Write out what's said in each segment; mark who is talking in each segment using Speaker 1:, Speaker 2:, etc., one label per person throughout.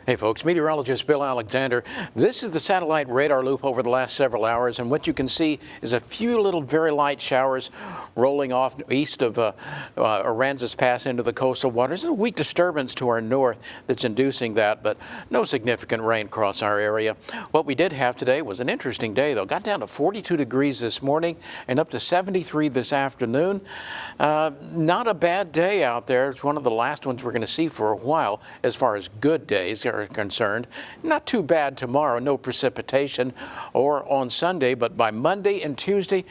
Speaker 1: Hey folks, meteorologist Bill Alexander. This is the satellite radar loop over the last several hours, and what you can see is a few little very light showers rolling off east of Aransas Pass into the coastal waters. There's a weak disturbance to our north that's inducing that, but no significant rain across our area. What we did have today was an interesting day, though. Got down to 42 degrees this morning and up to 73 this afternoon. Not a bad day out there. It's one of the last ones we're going to see for a while as far as good days are concerned. Not too bad tomorrow, no precipitation, or on Sunday, but by Monday and Tuesday,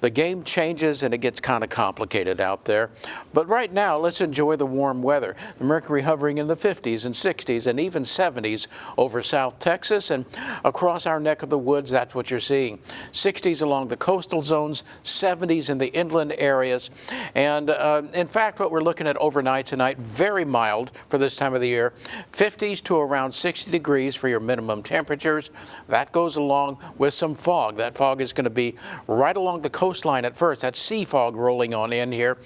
Speaker 1: the game changes and it gets kind of complicated out there. But right now, let's enjoy the warm weather. The mercury hovering in the 50s and 60s and even 70s over South Texas and across our neck of the woods. That's what you're seeing. 60s along the coastal zones, 70s in the inland areas. And in fact, what we're looking at overnight tonight, very mild for this time of the year. 50s to around 60 degrees for your minimum temperatures. That goes along with some fog. That fog is going to be right along the coastline at first. That's sea fog rolling on in here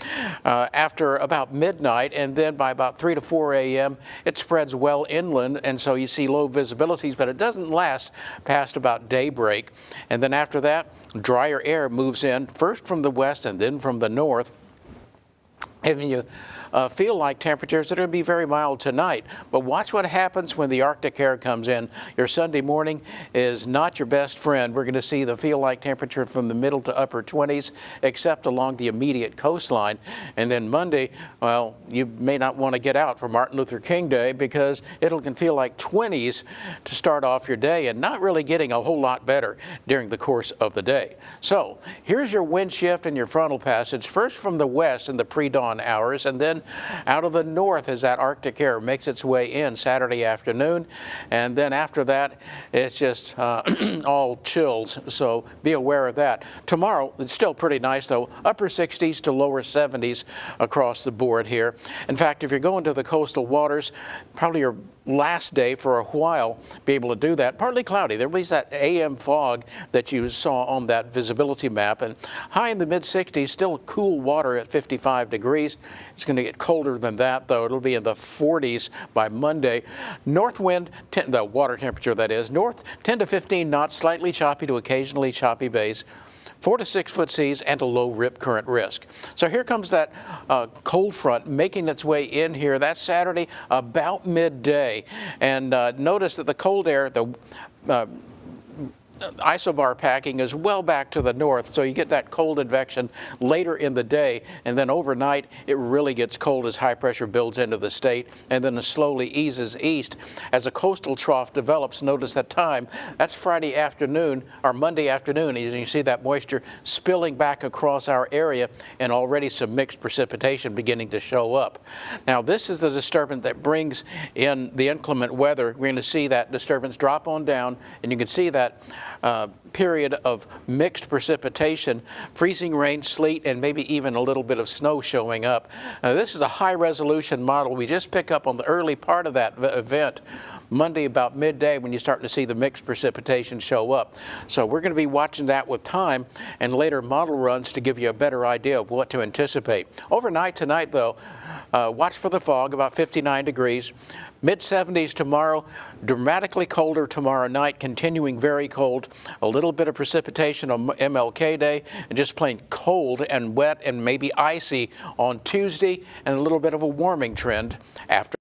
Speaker 1: after about midnight, and then by about 3 to 4 a.m. it spreads well inland, and so you see low visibilities, but it doesn't last past about daybreak. And then after that, drier air moves in first from the west and then from the north. And you feel like temperatures are going to be very mild tonight. But watch what happens when the Arctic air comes in. Your Sunday morning is not your best friend. We're going to see the feel-like temperature from the middle to upper 20s, except along the immediate coastline. And then Monday, well, you may not want to get out for Martin Luther King Day because it can feel like 20s to start off your day and not really getting a whole lot better during the course of the day. So here's your wind shift and your frontal passage, first from the west in the pre-dawn hours, and then out of the north as that Arctic air makes its way in Saturday afternoon. And then after that, it's just all chills, so be aware of that. Tomorrow, it's still pretty nice, though. Upper 60s to lower 70s across the board here. In fact, if you're going to the coastal waters, probably your last day for a while, be able to do that. Partly cloudy. There was that AM fog that you saw on that visibility map, and high in the mid-60s, still cool water at 55 degrees. It's going to get colder than that, though. It'll be in the 40s by Monday. North wind, the water temperature that is, north 10 to 15 knots, slightly choppy to occasionally choppy bays. 4 to 6 foot seas and a low rip current risk. So here comes that cold front making its way in here. That's Saturday about midday. And notice that the cold air, the isobar packing is well back to the north, so you get that cold advection later in the day, and then overnight it really gets cold as high pressure builds into the state and then it slowly eases east. As a coastal trough develops, notice that time, that's Friday afternoon or Monday afternoon, as you see that moisture spilling back across our area and already some mixed precipitation beginning to show up. Now this is the disturbance that brings in the inclement weather. We're going to see that disturbance drop on down, and you can see that period of mixed precipitation, freezing rain, sleet, and maybe even a little bit of snow showing up. This is a high-resolution model. We just pick up on the early part of that event Monday about midday when you're starting to see the mixed precipitation show up. So we're going to be watching that with time and later model runs to give you a better idea of what to anticipate. Overnight tonight, though, watch for the fog, about 59 degrees. Mid-70s tomorrow, dramatically colder tomorrow night, continuing very cold. A little bit of precipitation on MLK Day, and just plain cold and wet and maybe icy on Tuesday, and a little bit of a warming trend after.